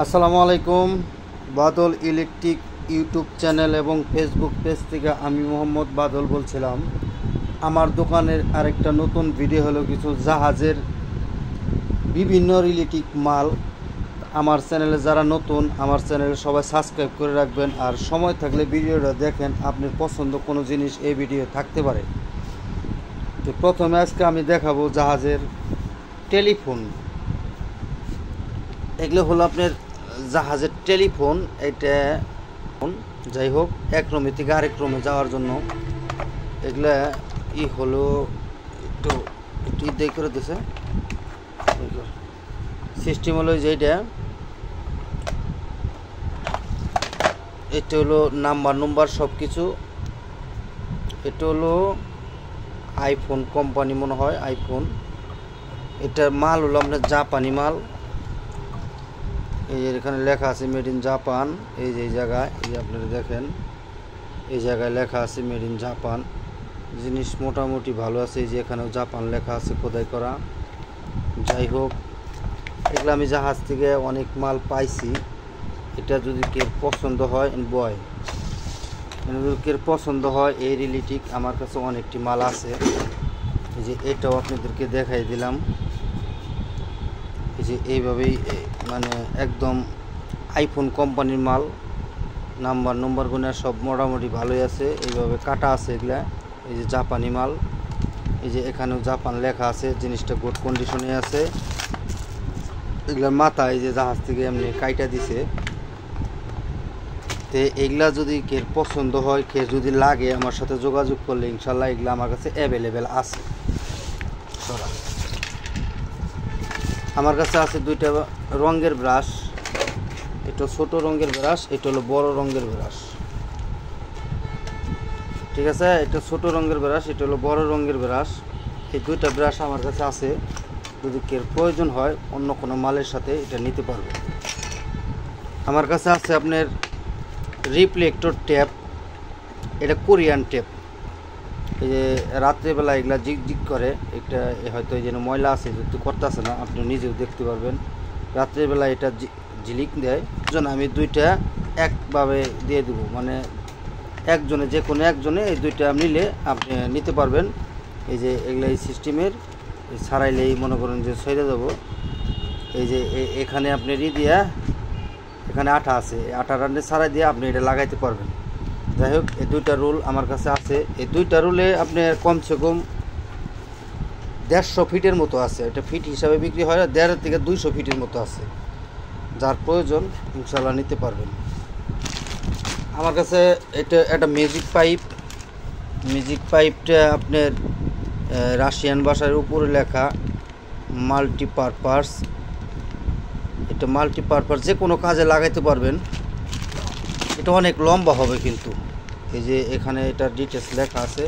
আসসালামু আলাইকুম। বাদল electric YouTube channel এবং ফেসবুক পেজ থেকে আমি মোহাম্মদ বাদল বলছিলাম। আমার দোকানের আরেকটা নতুন ভিডিও হলো কিছু জাহাজের বিভিন্ন রিলেটিভ মাল। আমার চ্যানেলে যারা নতুন, আমার চ্যানেলে সবাই সাবস্ক্রাইব করে রাখবেন, আর সময় থাকলে ভিডিওটা দেখেন। আপনার পছন্দ কোনো জিনিস এই ভিডিও থাকতে পারে। তো প্রথমে আজকে আমি দেখাবো জাহাজের টেলিফোন। এগুলো হলো আপনার জাহাজের টেলিফোন। এটা যাই হোক, এক রুমে থেকে আরেক রুমে যাওয়ার জন্য এগুলা হলো একটু একটু দেরি করে দিছে। সিস্টেম হলো যে এটা হলো নাম্বার সব কিছু। এটা হলো আইফোন কোম্পানি, মনে হয় আইফোন। এটার মাল হলো আপনার জাপানি মাল। এই যে এখানে লেখা আছে মেড ইন জাপান। এই যে এই জায়গায়, এই যে আপনারা দেখেন, এই জায়গায় লেখা আছে মেড ইন জাপান। জিনিস মোটামুটি ভালো আছে। এই যে এখানেও জাপান লেখা আছে খোদাই করা। যাই হোক, এগুলো আমি জাহাজ থেকে অনেক মাল পাইছি। এটা যদি কেউ পছন্দ হয় বয়, যদি কেউ পছন্দ হয় এই রিলেটিভ, আমার কাছে অনেকটি মাল আছে। এই যে এটাও আপনাদেরকে দেখাই দিলাম। এই যে এইভাবেই মানে একদম আইফোন কোম্পানির মাল। নাম্বার গুলো সব মোটামুটি ভালোই আছে। এইভাবে কাটা আছে এগুলা। এই যে জাপানি মাল। এই যে এখানেও জাপান লেখা আছে। জিনিসটা গুড কন্ডিশনে আছে। এগুলার মাথা এই যে জাহাজ থেকে এমনি কাইটা দিছে। তো এগুলা যদি কে পছন্দ হয়, কে যদি লাগে, আমার সাথে যোগাযোগ করলে ইনশাল্লাহ এগুলো আমার কাছে অ্যাভেলেবেল আছে। আমার কাছে আছে দুইটা রঙের ব্রাশ। এটা ছোট রঙের ব্রাশ, এটা হলো বড় রঙের ব্রাশ। ঠিক আছে, এটা ছোট রঙের ব্রাশ, এটা হলো বড় রঙের ব্রাশ। এই দুইটা ব্রাশ আমার কাছে আছে। যদি কেউ প্রয়োজন হয় অন্য কোনো মালের সাথে এটা নিতে পারবে। আমার কাছে আছে আপনার রিফ্লেক্টর ট্যাপ। এটা কোরিয়ান ট্যাপ। এই যে রাত্রেবেলা এগুলা জিগ জিগ করে, একটা হয়তো এই যেন ময়লা আছে যদি করতেছে না, আপনি নিজেও দেখতে পারবেন। রাত্রেবেলা এটা ঝিলিক দেয়। আমি দুইটা একভাবে দিয়ে দেবো, মানে একজনে, যে কোনো একজনে এই দুইটা নিলে আপনি নিতে পারবেন। এই যে এগুলা এই সিস্টেমের ছাড়াইলেই মনে করেন যে ছেড়ে দেবো। এই যে এখানে আপনি দিয়া, এখানে আঠা আছে, আঠা রান্নে ছাড়াই দিয়ে আপনি এটা লাগাইতে পারবেন। যাই হোক, এই দুইটা রুল আমার কাছে আছে। এই দুইটা রুলে আপনার কমসে কম 150 ফিটের মতো আছে। এটা ফিট হিসাবে বিক্রি হয়, 1.5 থেকে 200 ফিটের মতো আছে। যার প্রয়োজন ইনশাল্লাহ নিতে পারবেন। আমার কাছে এটা একটা ম্যাজিক পাইপ। ম্যাজিক পাইপটা আপনার রাশিয়ান ভাষার উপরে লেখা মাল্টিপারপাস। এটা মাল্টিপারপাস, যে কোনো কাজে লাগাইতে পারবেন। এটা অনেক লম্বা হবে কিন্তু। এই যে এখানে এটা ডিটেলস লেখা আছে।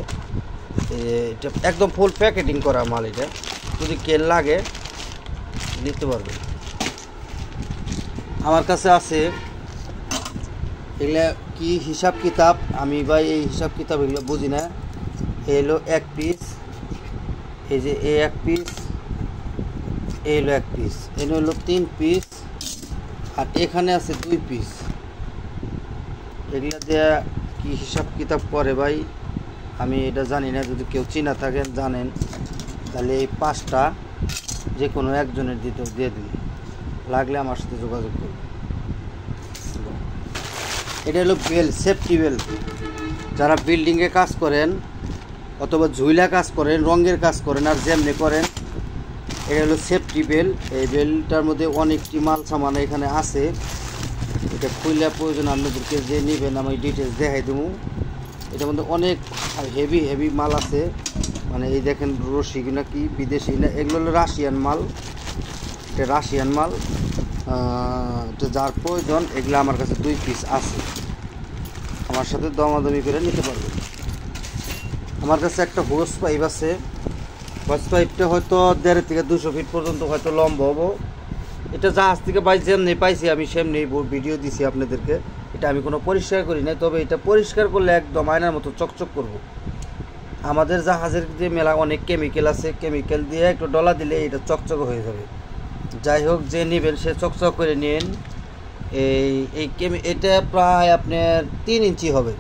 এটা একদম ফুল প্যাকেটিং করা মাল। এটা যদি কে লাগে নিতে পারবেন। আমার কাছে আছে এগুলা কি হিসাব কিতাব, আমি ভাই এই হিসাব কিতাব এগুলো বুঝি না। এই হলো 1 পিস, এই যে এই 1 পিস, এই হলো 1 পিস, এই হলো 3 পিস, আর এখানে আছে 2 পিস। এগুলা দেয়া কি হিসাব কিতাব করে ভাই আমি এটা জানি না। যদি কেউ চিনা থাকেন, জানেন, তাহলে এই 5টা যে কোনো একজনের দিয়ে দিন। লাগলে আমার সাথে যোগাযোগ করুন। এটা হলো বেল, সেফটি বেল। যারা বিল্ডিংয়ে কাজ করেন অথবা ঝুইলা কাজ করেন, রঙের কাজ করেন, আর যেমনি করেন, এটা হলো সেফটি বেল। এই বেলটার মধ্যে অনেকটি মাল সামান এখানে আছে। এটা খুললে প্রয়োজন আপনাদেরকে যে নেবেন আমি ডিটেলস দেখাই দেবো। এটার মধ্যে অনেক হেভি মাল আছে। মানে এই দেখেন রশি না কি বিদেশি না, এগুলো হলো রাশিয়ান মাল। এটা রাশিয়ান মাল। তো যার প্রয়োজন এগুলো আমার কাছে 2 পিস আছে। আমার সাথে দমাদমি করে নিতে পারবেন। আমার কাছে একটা হোস পাইপ আছে। হোস পাইপটা হয়তো 1.5 থেকে 200 ফিট পর্যন্ত হয়তো লম্বা হবো। এটা জাহাজ থেকে যেমনি পাইছি আমি সেমনি ভিডিও দিছি আপনাদেরকে। এটা আমি কোনো পরিষ্কার করি না, তবে এটা পরিষ্কার করলে একদম আয়নার মতো চকচক করব। আমাদের জাহাজের যে মেলা অনেক কেমিক্যাল আছে, কেমিক্যাল দিয়ে একটু ডলা দিলে এটা চকচক হয়ে যাবে। যাই হোক, যে নেবেন সে চকচক করে নিন। এটা প্রায় আপনার 3 ইঞ্চি হবে,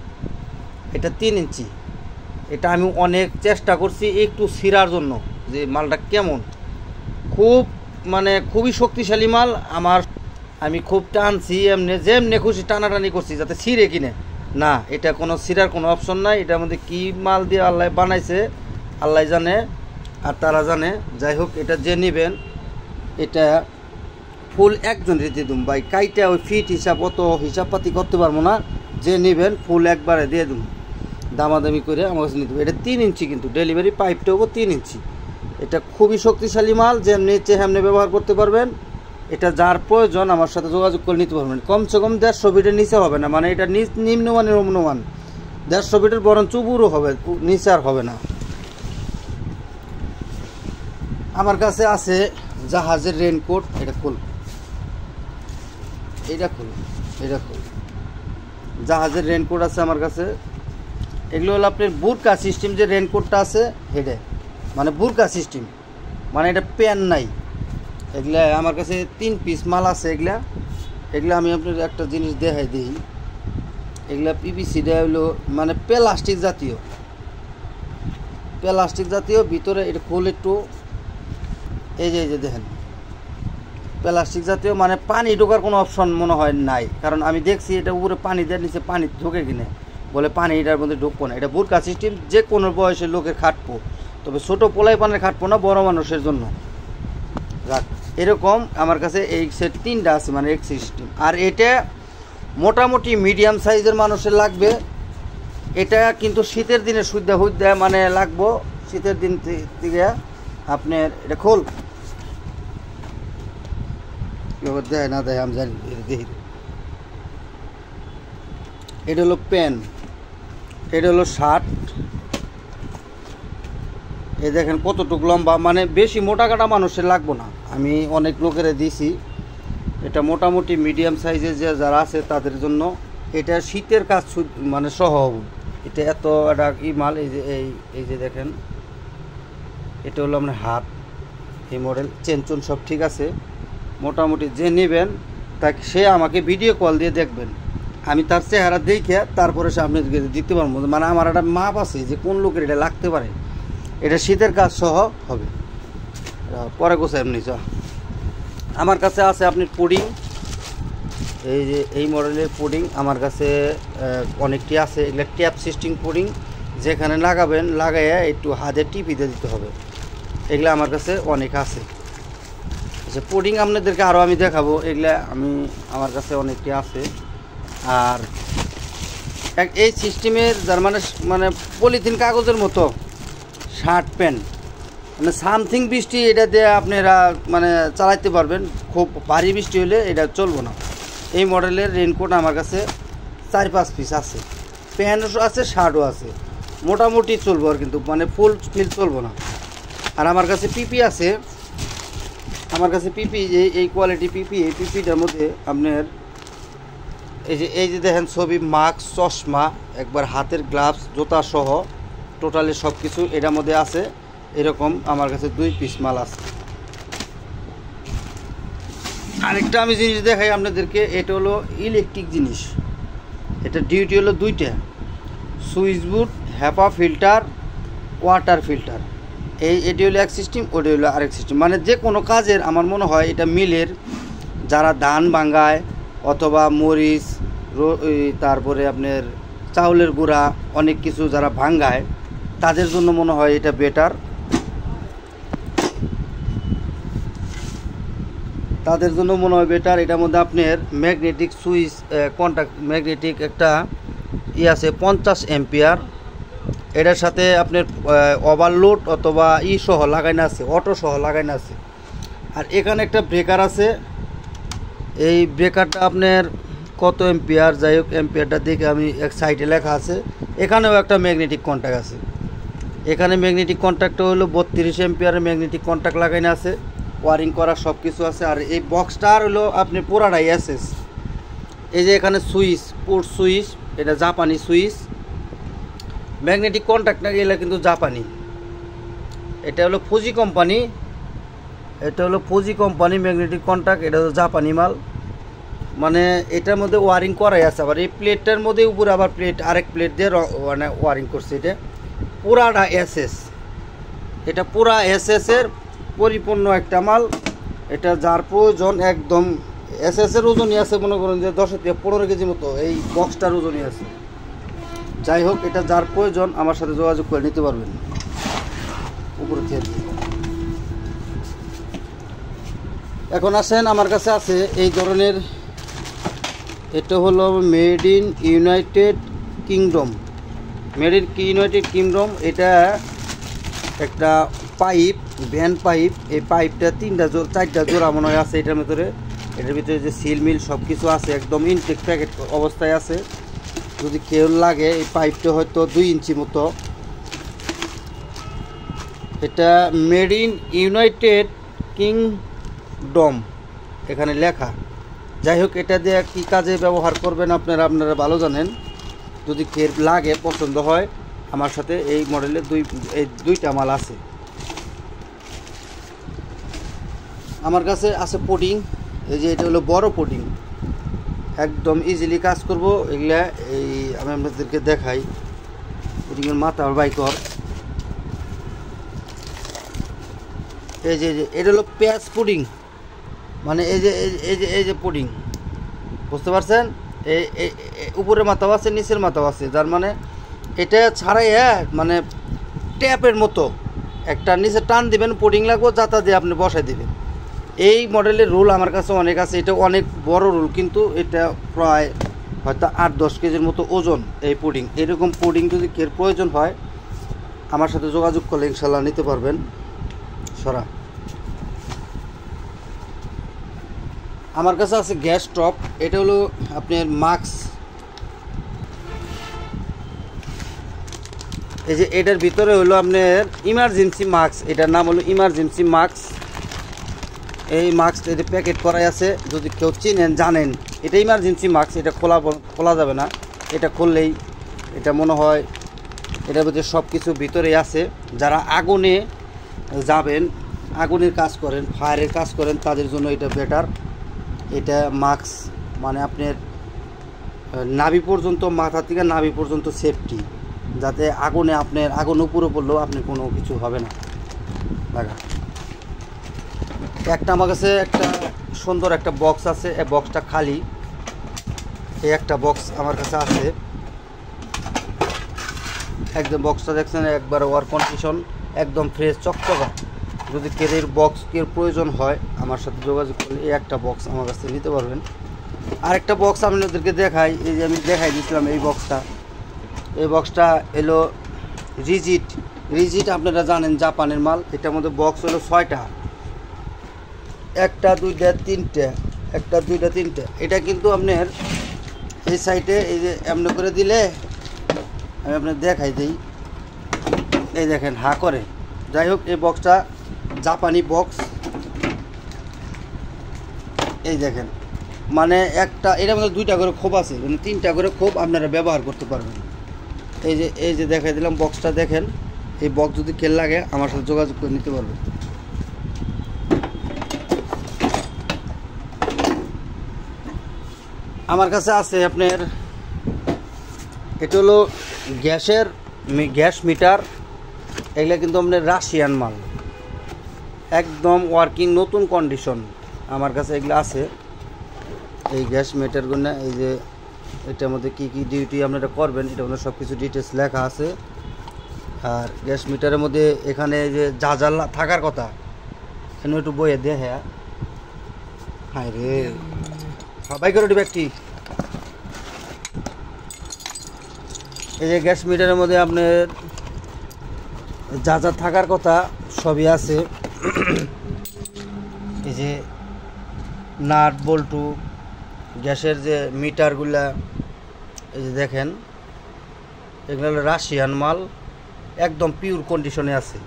এটা 3 ইঞ্চি। এটা আমি অনেক চেষ্টা করছি একটু ছিঁড়ার জন্য, যে মালটা কেমন, খুব মানে খুবই শক্তিশালী মাল। আমি খুব টানছি, যেমনি খুশি টানাটানি করছি যাতে ছিঁড়ে কিনে না, এটা কোনো ছিঁড়ার কোনো অপশন নাই। এটার মধ্যে কী মাল দিয়ে আল্লাহ বানাইছে আল্লাহ জানে আর তারা জানে। যাই হোক, এটা যে নেবেন এটা ফুল একজন রেতে দুম ভাই, কাইটা ওই ফিট হিসাব অত হিসাবপাতি করতে পারবো না। যে নেবেন ফুল একবারে দিয়ে দুম, দামাদামি করে আমার কাছে নিতে হবে। এটা 3 ইঞ্চি, কিন্তু ডেলিভারি পাইপটাও 3 ইঞ্চি। এটা খুবই শক্তিশালী মাল, যেমনি ইচ্ছে হেমনি ব্যবহার করতে পারবেন। এটা যার প্রয়োজন আমার সাথে যোগাযোগ করে নিতে পারবেন। কমসে কম 150 ফিটের নিচে হবে না, মানে এটা নিম্নমানের অনুমান 150 ফিটের, বরং চুবুরও হবে, নিচে আর হবে না। আমার কাছে আছে জাহাজের রেনকোট, এটা খুল, এটা খুল, এটা খুল, জাহাজের রেনকোট আছে আমার কাছে। এগুলো হলো আপনার বুরকা সিস্টেম, যে রেনকোটটা আছে হেডে, মানে বুরকা সিস্টেম, মানে এটা প্যান নাই। এগুলা আমার কাছে 3 পিস মাল আছে। এগুলা আমি আপনার একটা জিনিস দেখাই দিই। এগুলা পিভিসিটা হলো মানে প্লাস্টিক জাতীয়, ভিতরে এটা খোল একটু, এই যে দেখেন প্লাস্টিক জাতীয়, মানে পানি ঢোকার কোনো অপশন মনে হয় নাই, কারণ আমি দেখছি এটা উপরে পানি দেওয়ার নিচে পানি ঢোকে কিনে, বলে পানি এটার মধ্যে ঢুকবো না। এটা বুরকা সিস্টেম, যে কোনো বয়সের লোকের খাটবো, তবে ছোটো পোলাই পানের খাটবো না, বড় মানুষের জন্য রাখ। এরকম আমার কাছে এই সেট 3টা আছে, মানে এক সিস্টেম। আর এটা মোটামুটি মিডিয়াম সাইজের মানুষের লাগবে। এটা কিন্তু শীতের দিনে সুদ্ধা মানে লাগবো, শীতের দিন থেকে আপনার। এটা খোল, দেয় না দেয় আমি জানি, দেখি। এটা হলো প্যান্ট, এটা হলো শার্ট। এই দেখেন কতটুকু লম্বা, মানে বেশি মোটা কাটা মানুষের লাগবো না, আমি অনেক লোকেরা দিছি। এটা মোটামুটি মিডিয়াম সাইজের যারা আছে তাদের জন্য। এটা শীতের কাজ মানে সহ, এটা এত একটা মাল। এই যে দেখেন, এটা হলো আপনার হাত, এই মডেল চেনচুন সব ঠিক আছে। মোটামুটি যে নেবেন তাকে সে আমাকে ভিডিও কল দিয়ে দেখবেন, আমি তার চেহারা দেখে তারপরে সে আপনি দিতে পারবো। মানে আমার একটা মাপ আছে যে কোন লোকের এটা লাগতে পারে। এটা শীতের কাজ সহ হবে, পরে গোছায় এমনি। আমার কাছে আছে আপনার পুডিং, এই যে এই মডেলের পুডিং আমার কাছে অনেকটি আছে। এগুলো ট্যাপ সিস্টেম পুডিং, যেখানে লাগাবেন লাগাইয়া একটু হাতে টিপিতে দিতে হবে। এগুলো আমার কাছে অনেক আছে। আচ্ছা, পুডিং আপনাদেরকে আরও আমি দেখাবো। এগুলা আমার কাছে অনেকটি আছে। আর এই সিস্টেমের যার মানে পলিথিন কাগজের মতো শার্ট প্যান্ট, মানে সামথিং বৃষ্টি এটা দিয়ে আপনারা মানে চালাইতে পারবেন। খুব ভারী বৃষ্টি হলে এটা চলবো না। এই মডেলের রেনকোট আমার কাছে 4-5 পিস আছে, প্যান্টও আছে, শার্টও আছে, মোটামুটি চলবো আর, কিন্তু মানে ফুল ফিল চলবো না। আর আমার কাছে পিপি আছে, আমার কাছে পিপি এই কোয়ালিটি পিপি। এই পিপিটার মধ্যে আপনার এই যে দেখেন ছবি, মাস্ক, চশমা, একবার হাতের গ্লাভস, জুতা সহ টোটালি সব কিছু এটার মধ্যে আছে। এরকম আমার কাছে 2 পিস মাল আছে। আরেকটা আমি জিনিস দেখাই আপনাদেরকে, এটা হলো ইলেকট্রিক জিনিস। এটা ডিউটি হলো 2টা, সুইচ বোর্ড, হ্যাপা ফিল্টার, ওয়াটার ফিল্টার। এটি হলো এক সিস্টেম, ওটি হলো আরেক সিস্টেম। মানে যে কোনো কাজের আমার মনে হয় এটা মিলের যারা ধান ভাঙায় অথবা মরিচ, তারপরে আপনার চাউলের গুঁড়া, অনেক কিছু যারা ভাঙায় তাদের জন্য মনে হয় এটা বেটার। তাদের জন্য মনে হয় বেটার। এটার মধ্যে আপনার ম্যাগনেটিক সুইচ কন্ট্যাক্ট, ম্যাগনেটিক একটা আছে 50 অ্যাম্পিয়ার। এটার সাথে আপনার ওভারলোড অথবা সহ লাগাইনা আছে, অটো সহ লাগাইনা আছে। আর এখানে একটা ব্রেকার আছে, এই ব্রেকারটা আপনার কত অ্যাম্পিয়ার, যাই হোক অ্যাম্পিয়ারটা দেখে আমি এক সাইডে লেখা আছে। এখানেও একটা ম্যাগনেটিক কন্ট্যাক্ট আছে। এখানে ম্যাগনেটিক কন্ট্যাক্টটা হলো 32 অ্যাম্পিয়ারের ম্যাগনেটিক কন্ট্যাক্ট লাগাইনা আছে, ওয়ারিং করা সব কিছু আছে। আর এই বক্সটার হলো আপনি পুরাটাই এসএস। এই যে এখানে সুইচ, পোর্ট সুইচ, এটা জাপানি সুইচ। ম্যাগনেটিক কন্ট্যাক্ট না গেলে কিন্তু জাপানি। এটা হলো ফুজি কোম্পানি, ম্যাগনেটিক কন্ট্যাক্ট। এটা হলো জাপানি মাল। মানে এটার মধ্যে ওয়ারিং করাই আছে, আবার এই প্লেটটার মধ্যে উপরে আবার আরেক প্লেট দিয়ে মানে ওয়ারিং করছে। এটা পুরাটা এসএস, এটা পুরা এসএস এর পরিপূর্ণ একটা মাল। এটা যার প্রয়োজন একদম এসএস এর ওজনই আছে, মনে করেন যে 10 থেকে 15 কেজি মতো এই বক্সটার ওজনই আছে। যাই হোক, এটা যার প্রয়োজন আমার সাথে যোগাযোগ করে নিতে পারবেন। উপরে থেকে এখন আসেন, আমার কাছে আছে এই ধরনের, এটা হলো মেড ইন ইউনাইটেড কিংডম, এটা একটা পাইপ, ভ্যান পাইপ। এই পাইপটা 4টা জোড়া মনে হয় আছে এটার ভিতরে। এটার ভিতরে যে সিল মিল সব কিছু আছে, একদম ইনটেক প্যাকেট অবস্থায় আছে। যদি কেউ লাগে, এই পাইপটা হয়তো 2 ইঞ্চি মতো। এটা মেড ইন ইউনাইটেড কিংডম এখানে লেখা। যাই হোক, এটা দিয়ে কী কাজে ব্যবহার করবেন আপনারা ভালো জানেন। যদি কেউ লাগে, পছন্দ হয়, আমার সাথে এই মডেলের দুইটা মাল আছে। আমার কাছে আছে পুডিং। এই যে এটা হলো বড় পুডিং, একদম ইজিলি কাজ করব এগুলা। এই আমি আপনাদেরকে দেখাই পুডিংয়ের মাথা আর বাইকর। এই যে এটা হলো পেঁয়াজ পুডিং, মানে এই যে পুডিং, বুঝতে পারছেন? এই উপরে মাথাও আছে, নিচের মাথাও আছে। যার মানে এটা ছাড়াই মানে ট্যাপের মতো একটা নিচে টান দিবেন, পুডিং লাগবো, যাতা দিয়ে আপনি বসাই দিবেন। এই মডেলের রোল আমার কাছে অনেক আছে। এটা অনেক বড় রোল, কিন্তু এটা প্রায় হয়তো 8-10 কেজির মতো ওজন এই পুডিং। এরকম পুডিং যদি কের প্রয়োজন হয়, আমার সাথে যোগাযোগ করলে ইনশাল্লাহ নিতে পারবেন। আমার কাছে আছে গ্যাস স্টোভ। এটা হলো আপনার মাস্ক। এই যে এটার ভিতরে হলো আপনার ইমার্জেন্সি মাস্ক, এটার নাম হলো ইমার্জেন্সি মাস্ক। এই মাস্ক এটা প্যাকেট করাই আছে, যদি কেউ চিনেন জানেন এটা ইমার্জেন্সি মাস্ক। এটা খোলা যাবে না, এটা খুললেই এটা মনে হয় এটার ভিতরে সব কিছু ভিতরেই আছে। যারা আগুনে যাবেন, আগুনের কাজ করেন, ফায়ারের কাজ করেন, তাদের জন্য এটা বেটার। এটা মাস্ক মানে আপনার নাভি পর্যন্ত, মাথা থেকে নাভি পর্যন্ত সেফটি, যাতে আগুন উপরে পড়লেও আপনি কোনো কিছু হবে না লাগা। আমার কাছে একটা সুন্দর একটা বক্স আছে, এই বক্সটা খালি। এই একটা বক্স আমার কাছে আছে, একদম বক্সটা দেখছেন একবার ওয়ার কন্ডিশন, একদম ফ্রেশ চকচকা। যদি কেরের বক্সের প্রয়োজন হয়, আমার সাথে যোগাযোগ করলে এই একটা বক্স আমার কাছে নিতে পারবেন। আরেকটা বক্স আমি ওদেরকে দেখাই। এই যে আমি দেখাই দিয়েছিলাম এই বক্সটা এলো রিজিট, আপনারা জানেন জাপানের মাল। এটার মধ্যে বক্স হলো 6টা, 1, 2, 3। এটা কিন্তু আপনার এই সাইডে এই যে এমনি করে দিলে, আমি আপনার দেখাই দিই, এই দেখেন হা করে। যাই হোক, এই বক্সটা জাপানি বক্স। এই দেখেন, মানে এটার মধ্যে 2টা করে খোপ আছে, মানে 3টা করে খোপ আপনারা ব্যবহার করতে পারবেন। এই যে দেখাই দিলাম বক্সটা, দেখেন। এই বক্স যদি কেল লাগে, আমার সাথে যোগাযোগ করে নিতে পারবেন। আমার কাছে আছে আপনার, এটা হলো গ্যাস মিটার। এগুলো কিন্তু আপনার রাশিয়ান মাল, একদম ওয়ার্কিং, নতুন কন্ডিশন। আমার কাছে এগুলো আছে, এই গ্যাস মিটারগুলো। এই যে এটার মধ্যে কী ডিউটি আপনারা করবেন, এটার মধ্যে সব কিছু ডিটেলস লেখা আছে। আর গ্যাস মিটারের মধ্যে এখানে যে যা থাকার কথা, এখানে একটু বইয়ে দে। হায় রে, সবাই করে দিবে একটি। এই যে গ্যাস মিটারের মধ্যে আপনার যা থাকার কথা সবই আছে। এই যে নাট বল্টু, গ্যাসের যে মিটারগুলা, এই যে দেখেন, এগুলো হলো রাশিয়ান মাল, একদম পিওর কন্ডিশনে আছে।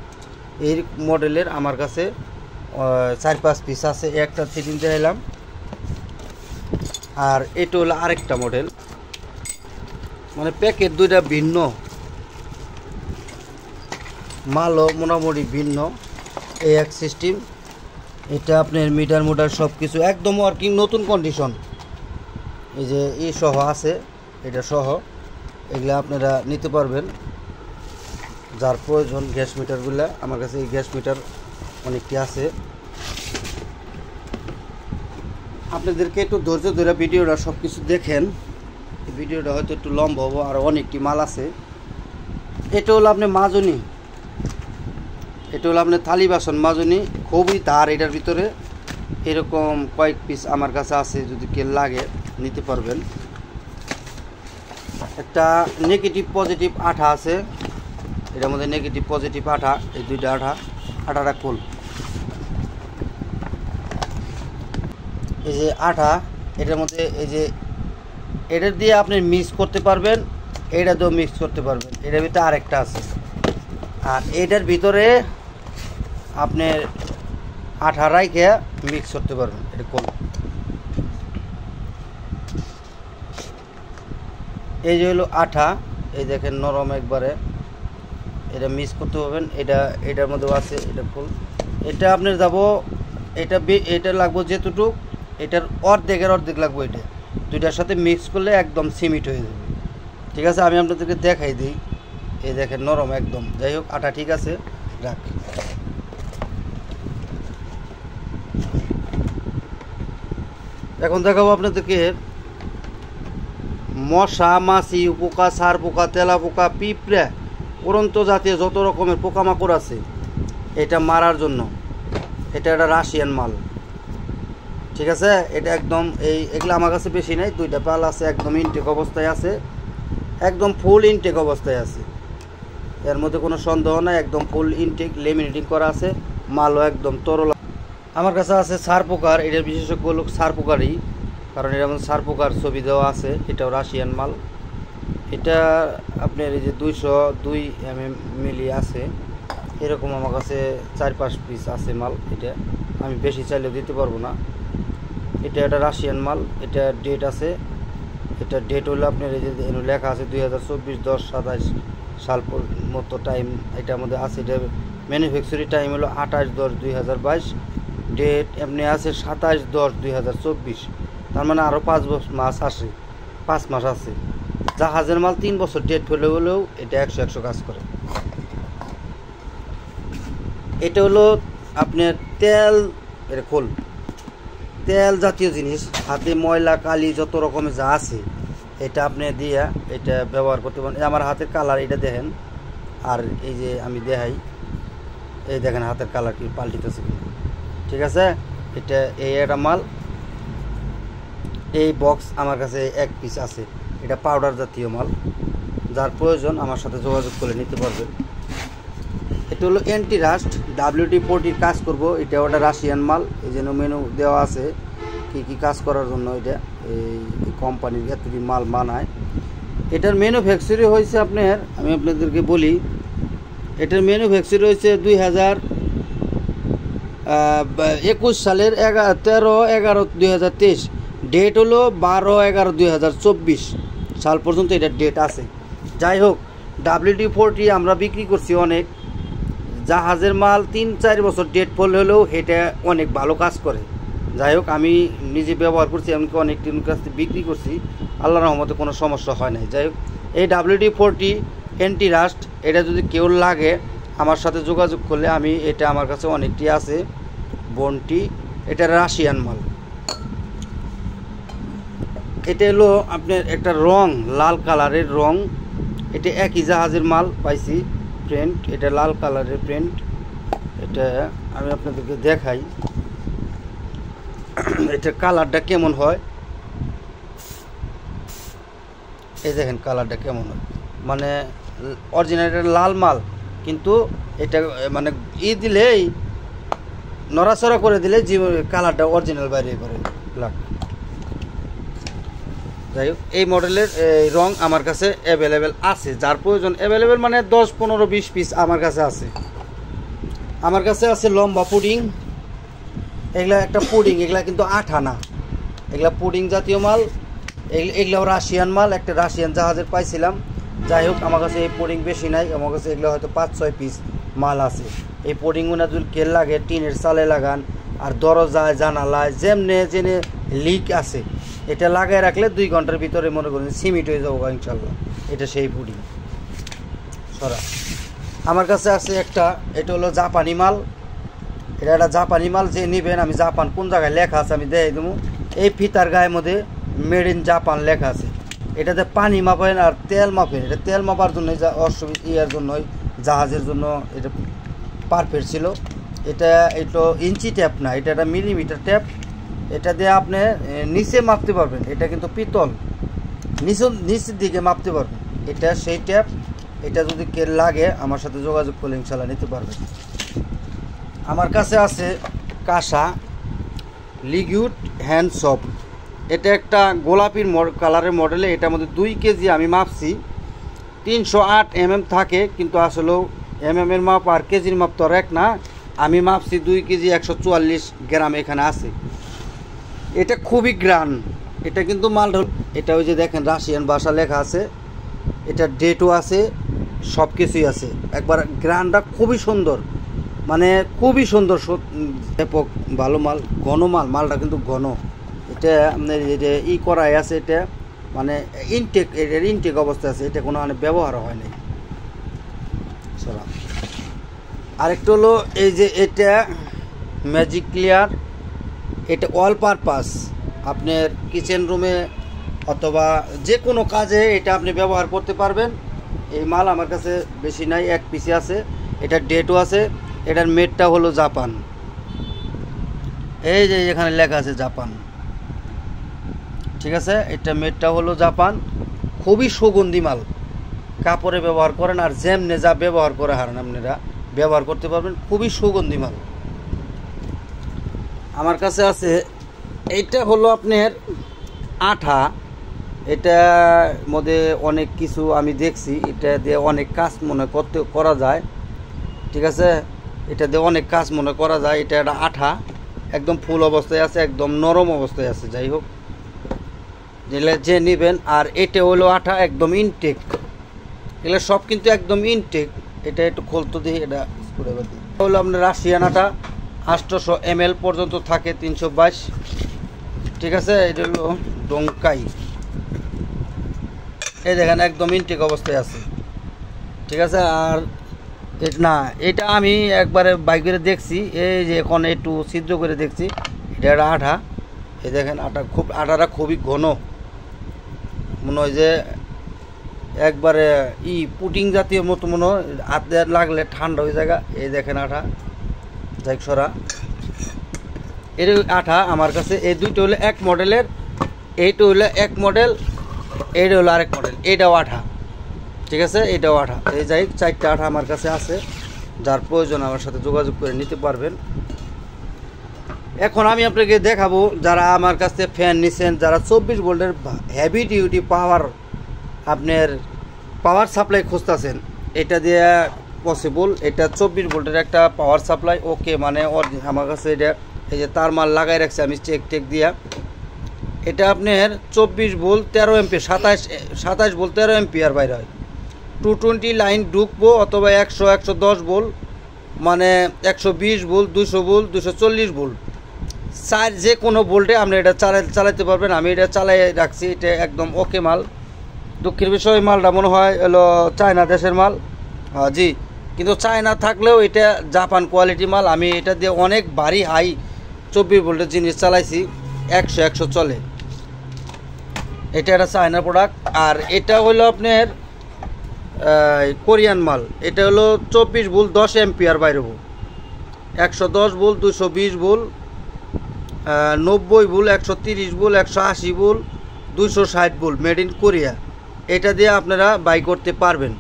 এই মডেলের আমার কাছে 4-5 পিস আছে। একটা ফিটিং দিলাম। আর এটা হলো আরেকটা মডেল, মানে প্যাকেট 2টা ভিন্ন, মালও মোটামুটি ভিন্ন। এই এক সিস্টেম। এটা আপনার মিটার সব কিছু একদম ওয়ার্কিং, নতুন কন্ডিশন। এই যে এই সহ আছে, এটা সহ এগুলা আপনারা নিতে পারবেন যার প্রয়োজন। গ্যাস মিটারগুলা আমার কাছে এই গ্যাস মিটার অনেকটি আছে। আপনাদেরকে একটু ধৈর্য ধরে ভিডিওটা সব কিছু দেখেন, ভিডিওটা হয়তো একটু লম্বা হবো, আর অনেকটি মাল আছে। এটা হলো আপনি মাজনি, এটা হলো আপনার থালি বাসন মাজনি, খুবই ধার এটার ভিতরে। এরকম কয়েক পিস আমার কাছে আছে, যদি কেউ লাগে নিতে পারবেন। একটা নেগেটিভ পজিটিভ আঠা আছে, এটার মধ্যে নেগেটিভ পজিটিভ আঠা, এই দুইটা আঠাটা খোল। এই যে আঠা, এটার মধ্যে এই যে এটার দিয়ে আপনি মিক্স করতে পারবেন, এটা দিয়েও মিক্স করতে পারবেন। এটার ভিতরে আরেকটা আছে, আর এটার ভিতরে আপনার আঠা রাইখে মিক্স করতে পারবেন। এটা কোন এই যে হলো আঠা, এই দেখেন নরম একবারে, এটা মিক্স করতে পারবেন। এটার মধ্যেও আছে, এটা ফুল। এটা আপনার যাবো, এটা লাগবো যেতটুক, এটার অর্ধেক লাগবো। এটা দুইটার সাথে মিক্স করলে একদম সিমিট হয়ে যাবে। ঠিক আছে, আমি আপনাদেরকে দেখাই দিই। এই দেখেন নরম একদম। যাই হোক, আটা ঠিক আছে, রাখ। এখন দেখাবো আপনাদেরকে মশা, মাছি, পোকা, সার পোকা, তেলা পোকা, পিঁপড়া, উড়ন্ত জাতীয় যত রকমের পোকামাকড় আছে এটা মারার জন্য। এটা একটা রাশিয়ান মাল। ঠিক আছে, এটা একদম এগুলো আমার কাছে বেশি নাই, দুইটা পাল আছে, একদম ইনটেক অবস্থায় আছে, একদম ফুল ইনটেক অবস্থায় আছে। এর মধ্যে কোনো সন্দেহ নাই, একদম ফুল ইনটেক, লেমিনেটিং করা আছে, মালও একদম তরল। আমার কাছে আছে সার পোকার, এটার বিশেষজ্ঞ লোক সার পোকারই, কারণ এর মধ্যে সার পোকার ছবি দেওয়া আছে। এটাও রাশিয়ান মাল। এটা আপনার এই যে 202 mm মিলি আছে, এরকম আমার কাছে 4-5 পিস আছে মাল। এটা আমি বেশি চাইলেও দিতে পারবো না। এটা একটা রাশিয়ান মাল, এটা ডেট আছে। এটা ডেট হলো আপনার এই যে লেখা আছে 2024-10-27 সাল মতো টাইম এটার মধ্যে আছে। এটা ম্যানুফ্যাকচারিং টাইম হলো 28-10-2022, ডেট এমনি আছে 27-10-2024। তার মানে আরও 5 মাস আছে। জাহাজের মাল 3 বছর ডেট হলেও এটা 100 কাজ করে। এটা হলো আপনার তেল, এটা খোল, তেল জাতীয় জিনিস, হাতে ময়লা কালি যত রকমের যা আছে এটা আপনি দিয়া এটা ব্যবহার করতে পারেন। আমার হাতের কালার এটা দেখেন, আর এই যে আমি দেখাই, এই দেখেন হাতের কালার কি পাল্টিতেছে। ঠিক আছে, এটা একটা মাল। এই বক্স আমার কাছে 1 পিস আছে, এটা পাউডার জাতীয় মাল। যার প্রয়োজন আমার সাথে যোগাযোগ করে নিতে পারবেন। এটা হলো অ্যান্টি রাস্ট, WD-40 কাজ করব। এটা ওটা রাশিয়ান মাল, এই জন্য মেনু দেওয়া আছে কি কাজ করার জন্য। এটা এই কোম্পানির এতটি মাল বানায়। এটার ম্যানুফ্যাকচারিং হয়েছে আপনার, আমি আপনাদেরকে বলি, এটার ম্যানুফ্যাকচারিং হয়েছে 2021 সালের 13-11-2023। ডেট হলো 12-11-2024 সাল পর্যন্ত এটার ডেট আছে। যাই হোক, WD-40 আমরা বিক্রি করছি অনেক। জাহাজের মাল 3-4 বছর ডেট ফল হলেও এটা অনেক ভালো কাজ করে। যাই হোক, আমি নিজে ব্যবহার করছি, এমনকি অনেক দিন কাছ থেকে বিক্রি করছি, আল্লাহর রহমতে কোনো সমস্যা হয় নাই। যাই হোক, এই WD-40 অ্যান্টি রাস্ট, এটা যদি কেউ লাগে আমার সাথে যোগাযোগ করলে আমি, এটা আমার কাছে অনেকটি আছে বনটি। এটা রাশিয়ান মাল। এটা হলো আপনার একটা রং, লাল কালারের রং। এটা একই জাহাজের মাল পাইছি, প্রিন্ট, এটা লাল কালারের প্রিন্ট। এটা আমি আপনাদেরকে দেখাই এটা কালারটা কেমন হয়। এই দেখেন কালারটা কেমন হয়, মানে অরিজিনাল এটা লাল মাল, কিন্তু এটা মানে দিলেই নড়াচড়া করে দিলে যে কালারটা অরিজিনাল বাইরে করে লাগ। যাই হোক, এই মডেলের রং আমার কাছে অ্যাভেলেবেল আছে। যার প্রয়োজন অ্যাভেলেবেল মানে 10-15-20 পিস আমার কাছে আছে। আমার কাছে আছে লম্বা পুডিং, এগুলা একটা পুডিং, এগুলা কিন্তু আঠা না, এগুলা পুডিং জাতীয় মাল। এগুলাও রাশিয়ান মাল, একটা রাশিয়ান জাহাজের পাইছিলাম। যাই হোক, আমার কাছে এই পুডিং বেশি নাই, আমার কাছে এগুলো হয়তো 5-6 পিস মাল আছে। এই পুডিংগুলো যদি কেল লাগে টিনের চালে লাগান, আর দরজায় জানালায় যেমনে লিক আছে এটা লাগাই রাখলে 2 ঘন্টার ভিতরে মনে করেন সিমিট হয়ে যাবো ইনশাল্লাহ। এটা সেই পুডিং সরা। আমার কাছে আছে একটা, এটা হলো জাপানি মাল। এটা একটা জাপানি মাল, যে নেবেন আমি জাপান কোন জায়গায় লেখা আছে আমি দেখাই দেবো। এই ফিতার গায়ের মধ্যে মেড ইন জাপান লেখা আছে। এটাতে পানি মাপেন আর তেল মাপেন। এটা তেল মাপার জন্য ইয়ার জন্য জাহাজের জন্য এটা পারফেক্ট ছিল। এটা ইঞ্চি ট্যাপ না, এটা একটা মিলিমিটার ট্যাপ। এটা দিয়ে আপনি নিচে মাপতে পারবেন। এটা কিন্তু পিতল, নিচের দিকে মাপতে পারবেন। এটা সেই ট্যাপ। এটা যদি কে লাগে আমার সাথে যোগাযোগ করলে ইনশাল্লাহ নিতে পারবেন। আমার কাছে আছে কাঁসা লিকুইড হ্যান্ড সপ। এটা একটা গোলাপির কালারের মডেলে। এটার মধ্যে 2 কেজি আমি মাপছি। 308 mm থাকে, কিন্তু আসলেও এর মাপ আর কেজির মাপ তো এক না। আমি মাপছি 2 কেজি 144 গ্রাম এখানে আছে। এটা খুবই গ্রান। এটা কিন্তু মালটা, এটা ওই যে দেখেন রাশিয়ান ভাষা লেখা আছে, এটা ডেটও আছে, সব কিছুই আছে। একবার গ্রানটা খুবই সুন্দর, মানে খুবই সুন্দর, ব্যাপক ভালো মাল, ঘন মালটা কিন্তু ঘন। এটা আপনার এটা করাই আছে, এটা মানে ইনটেক অবস্থায় আছে। এটা কোনো মানে ব্যবহার হয় নাই। আরেকটা হলো এই যে এটা ম্যাজিক ক্লিয়ার। এটা অল পারপাস, আপনার কিচেন রুমে অথবা যে কোনো কাজে এটা আপনি ব্যবহার করতে পারবেন। এই মাল আমার কাছে বেশি নাই, 1 পিসে আছে। এটার ডেটও আছে। এটার মেডটা হলো জাপান। এই যে এখানে লেখা আছে জাপান, ঠিক আছে। এটা মেডটা হলো জাপান। খুবই সুগন্ধি মাল, কাপড়ে ব্যবহার করেন আর যেমনে যা ব্যবহার করে হারেন আপনারা ব্যবহার করতে পারবেন। খুবই সুগন্ধি মাল। আমার কাছে আছে এইটা হলো আপনার আঠা। এটার মধ্যে অনেক কিছু আমি দেখছি, এটা দিয়ে অনেক কাজ করা যায়, ঠিক আছে। এটা দিয়ে অনেক কাজ করা যায়। এটা একটা আঠা, একদম ফুল অবস্থায় আছে, একদম নরম অবস্থায় আছে। যাই হোক, যে নেবেন। আর এটা হলো আঠা একদম ইনটেক, এগুলো সব কিন্তু একদম ইনটেক। এটা একটু খুলতে দিই, এটা হলো আপনার রাশিয়ান আটা। 800 ml পর্যন্ত থাকে, 322, ঠিক আছে। এটা হলো ডঙ্কাই। এই দেখেন একদম ইনটেক অবস্থায় আছে, ঠিক আছে। আর না, এটা আমি একবারে বাইক করে দেখছি, এই যে এখন একটু ছিদ্র করে দেখছি। এটা একটা আঠা, এই দেখেন আটাটা খুবই ঘন, মনে হয় যে একবারে পুডিং জাতীয় মতো মনে হয়। হাতে লাগলে ঠান্ডা হয়ে যায়। এই দেখেন আঠা, যাই সরা। এর আঠা আমার কাছে এই দুইটা হলো 1 মডেলের। এইটা হলো 1 মডেল, এইটা হলো আরেক মডেল। এইটাও আঠা, ঠিক আছে। এইটাও আঠা। এই যাই 4টা আঠা আমার কাছে আছে। যার প্রয়োজন আমার সাথে যোগাযোগ করে নিতে পারবেন। এখন আমি আপনাকে দেখাবো, যারা আমার কাছে ফ্যান নিছেন, যারা 24 ভোল্টের হেভি ডিউটি আপনার পাওয়ার সাপ্লাই খুঁজতেছেন, এটা দিয়ে পসিবল। এটা 24 ভোল্টের একটা পাওয়ার সাপ্লাই, ওকে মানে আমার কাছে এটা এই যে তার মাল লাগাই রাখছে আমি চেক দিয়া। এটা আপনার 24 ভোল্ট 13 এম্পিয়ার, 27 ভোল্ট 13 এম্পিয়ার বাইরে হয়। 220 লাইন ঢুকবো, অথবা 100 110 ভোল্ট, মানে 120 ভোল্ট, 200 ভোল্ট, 240 ভোল্ট, যে কোনো ভোল্টে আপনি এটা চালাতে পারবেন। আমি এটা চালাই রাখছি, এটা একদম ওকে মাল। দুঃখের বিষয় মালটা মনে হয় হলো চায়না দেশের মাল, হ্যাঁ জি, কিন্তু চায়না থাকলেও এটা জাপান কোয়ালিটি মাল। আমি এটা দিয়ে অনেক ভারী হাই 24 ভোল্টের জিনিস চালাইছি, 100 চলে। এটা একটা চায়না প্রোডাক্ট। আর এটা হলো আপনার কোরিয়ান মাল। এটা হলো 24 ভোল্ট 10 এম্পিয়ার বাইরেবো, 110 volt, 220 volt, 90 volt, 130 volt, 180 volt, 260 volt, made in Korea. এটা দিয়ে আপনারা বাই করতে পারবেন।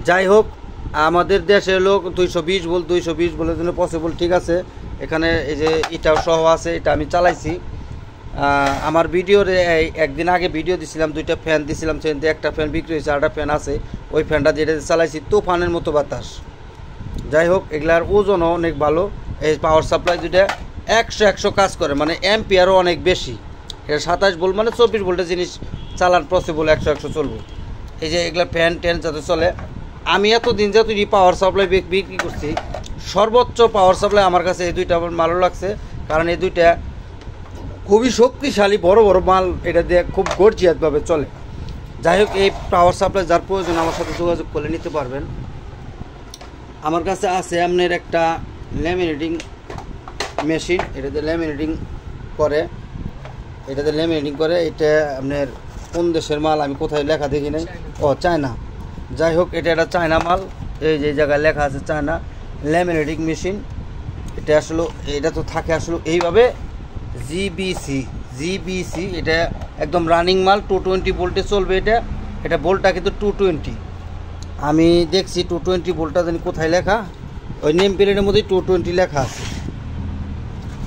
যাই হোক, আমাদের দেশে লোক 220 ভোল্ট 220 ভোল্টের জন্য পসিবল, ঠিক আছে। এখানে এই যে এটাও সহ আছে, এটা আমি চালাইছি। আমার ভিডিওরে একদিন আগে ভিডিও দিছিলাম, 2টা ফ্যান দিছিলাম, সেখানে একটা ফ্যান বিক্রি হয়েছে, আরেকটা ফ্যান আছে। ওই ফ্যানটা যেটা চালাইছি তুফানের মতো বাতাস। যাই হোক, এগুলার ওজনও অনেক ভালো। এই পাওয়ার সাপ্লাই দুইটা 100 কাজ করে, মানে এম্পিয়ারও অনেক বেশি। এটা 27 ভোল্ট, মানে 24 ভোল্টের জিনিস চালান পসিবল, 100 চলবো। এই যে এগুলা ফ্যান ট্যান যাতে চলে। আমি এতদিন যত পাওয়ার সাপ্লাই বিক্রি করছি, সর্বোচ্চ পাওয়ার সাপ্লাই আমার কাছে এই দুইটা আমার ভালো লাগছে। কারণ এই দুইটা খুবই শক্তিশালী বড় বড় মাল, এটা দিয়ে খুব গর্জিয়াসভাবে চলে। যাই হোক, এই পাওয়ার সাপ্লাই যার প্রয়োজন আমার সাথে যোগাযোগ করে নিতে পারবেন। আমার কাছে আছে আপনার একটা ল্যামিনেটিং মেশিন, এটাতে ল্যামিনেটিং করে, এটা আপনার কোন দেশের মাল আমি কোথায় লেখা দেখি নাই, ও চায়না। যাই হোক, এটা একটা চায়না মাল, এই যে জায়গায় লেখা আছে চায়না ল্যামিনেটিং মেশিন। এটা আসলে এটা তো থাকে আসলে এইভাবে জিবিসি, এটা একদম রানিং মাল, 220 ভোল্টে চলবে। এটা ভোল্টটা কিন্তু 220, আমি দেখছি 220 ভোল্টটা জানি কোথায় লেখা, ওই নেম প্লেটের মধ্যেই 220 লেখা আছে।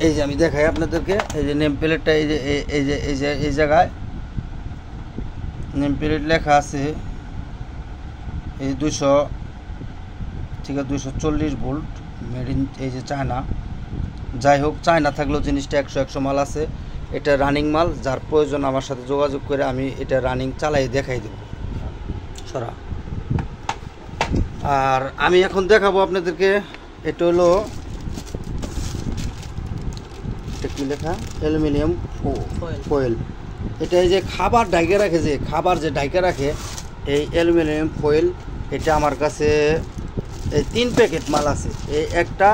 এই যে আমি দেখাই আপনাদেরকে, এই যে নেম প্লেটটা, এই জায়গায় নেম প্লেট লেখা আছে, এই 240 ভোল্ট মেড ইন, এই যে চায়না। যাই হোক, চায়না থাকলেও জিনিসটা 100 মাল আছে। এটা রানিং মাল, যার প্রয়োজন আমার সাথে যোগাযোগ করে আমি এটা রানিং চালাই দেখাই দেব সরা। আর আমি এখন দেখাবো আপনাদেরকে, এটা হলো এটা কি লেখা, অ্যালুমিনিয়াম ফয়েল। এটা এই যে খাবার ডাইকে রাখে, যে ডাইকে রাখে এই অ্যালুমিনিয়াম ফয়েল। এটা আমার কাছে এই 3 প্যাকেট মাল আছে। এই একটা,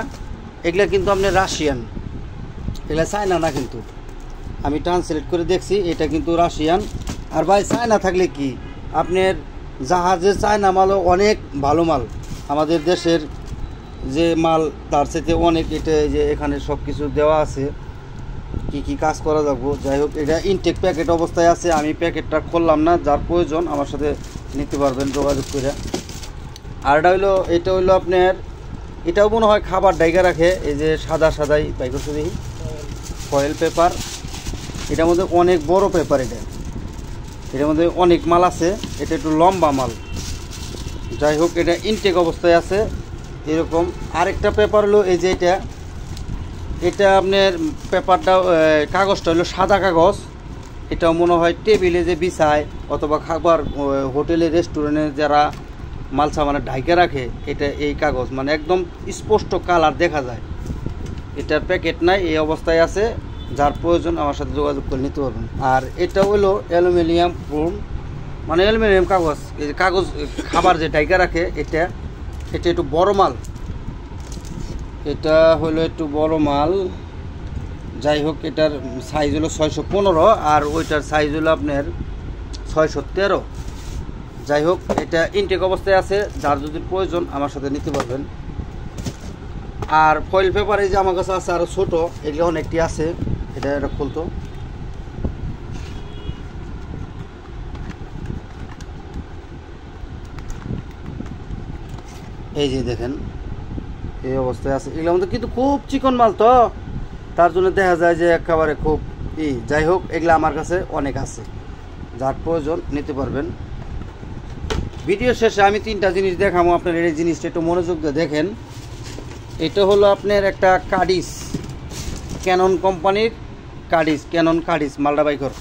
এগুলা কিন্তু আপনার রাশিয়ান, এগুলা চায়না না, কিন্তু আমি ট্রান্সলেট করে দেখছি এটা কিন্তু রাশিয়ান। আর ভাই, চায়না থাকলে কি আপনার জাহাজের চায়না মালও অনেক ভালো মাল, আমাদের দেশের যে মাল তার সাথে অনেক। এটা যে এখানে সব কিছু দেওয়া আছে, কি কাজ করা যাবো। যাই হোক, এটা ইনটেক প্যাকেট অবস্থায় আছে, আমি প্যাকেটটা খুললাম না, যার প্রয়োজন আমার সাথে নিতে পারবেন যোগাযোগ করে। আর এটা হইলো আপনার, এটাও মনে হয় খাবার ডাইগা রাখে, এই যে সাদাই বাইক শুধু ফয়েল পেপার। এটার মধ্যে অনেক বড় পেপার, এটার মধ্যে অনেক মাল আছে, এটা একটু লম্বা মাল। যাই হোক, এটা ইনটেক অবস্থায় আছে এরকম। আরেকটা পেপার হলো এই যে এটা আপনার পেপারটা, কাগজটা হলো সাদা কাগজ। এটাও মনে হয় টেবিলে যে বিছায় অথবা খাবার হোটেলে রেস্টুরেন্টে যারা মাল সামানে ঢাইকে রাখে, এটা এই কাগজ, মানে একদম স্পষ্ট কালার দেখা যায়। এটার প্যাকেট নাই, এই অবস্থায় আছে, যার প্রয়োজন আমার সাথে যোগাযোগ করে নিতে পারবেন। আর এটা হলো অ্যালুমিনিয়াম ফোম, মানে অ্যালুমিনিয়াম কাগজ, এই যে কাগজ খাবার যে ঢাইকে রাখে, এটা একটু বড় মাল, এটা হলো একটু বড় মাল। যাই হোক, এটার সাইজ হলো 615 আর ওইটার সাইজ হলো আপনার 613। যাই হোক, এটা ইনটেক অবস্থায় আছে, যার যদি প্রয়োজন আমার সাথে নিতে পারবেন। আর ফয়েল পেপার এই যে আমার কাছে আছে আরও ছোটো, এগুলো অনেকটি আছে। এটা খুলতো, এই যে দেখেন এই অবস্থায় আছে। এগুলোর মধ্যে কিন্তু খুব চিকন মাল, তো তার জন্য দেখা যায় যে একেবারে খুব যাই হোক, এগুলো আমার কাছে অনেক আছে, যার প্রয়োজন নিতে পারবেন। ভিডিও শেষে আমি 3টা জিনিস দেখাবো, আপনার এই জিনিসটা একটু মনোযোগ দিয়ে দেখেন। এটা হলো আপনার একটা কাডিস, ক্যানন কোম্পানির ক্যানন কাডিস মালটা বাইকর।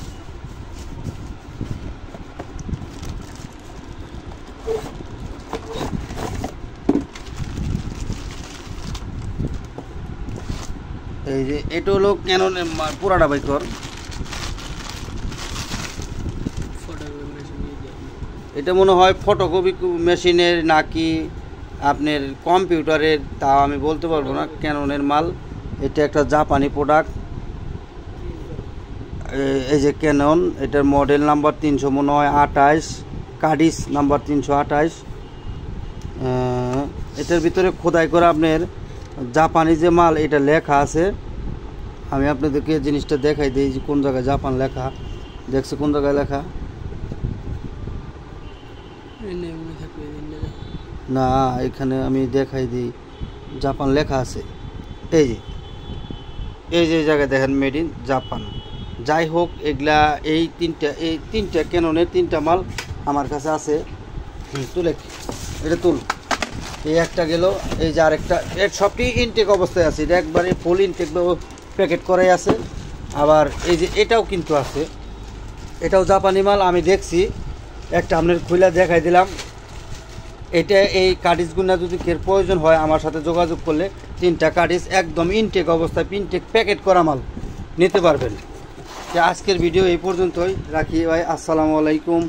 এই যে এটা হলো ক্যাননের পুরাটা বাইকর। এটা মনে হয় ফটোকপি মেশিনের নাকি আপনার কম্পিউটারের, তা আমি বলতে পারবো না। ক্যাননের মাল, এটা একটা জাপানি প্রোডাক্ট। এই যে ক্যানন, এটার মডেল নাম্বার 300 মনে হয় 28, কাডিস নাম্বার 328। এটার ভিতরে খোদাই করা আপনার জাপানি যে মাল, এটা লেখা আছে। আমি আপনাদেরকে জিনিসটা দেখাই দিই যে কোন জায়গায় জাপান লেখা, দেখছে কোন জায়গায় লেখা না, এখানে আমি দেখাই দিই জাপান লেখা আছে। এই যে জায়গায় দেখেন মেড ইন জাপান। যাই হোক, এগুলা এই তিনটা ক্যাননের 3টা মাল আমার কাছে আছে। তুলে এটা তুল, এই একটা গেল, এই যে আরেকটা, এর সবটি ইনটেক অবস্থায় আছে। এটা একবারে ফুল ইনটেক প্যাকেট করাই আছে। আবার এই যে এটাও কিন্তু আছে, এটাও জাপানি মাল। আমি দেখছি, একটা আপনার খুলে দেখাই দিলাম। এটা এই কার্ডিসগুলো যদি কের প্রয়োজন হয় আমার সাথে যোগাযোগ করলে 3টা কার্ডিস একদম ইনটেক অবস্থায়, ইনটেক প্যাকেট করা মাল নিতে পারবেন। আজকের ভিডিও এই পর্যন্তই রাখি ভাই। আসসালামু আলাইকুম।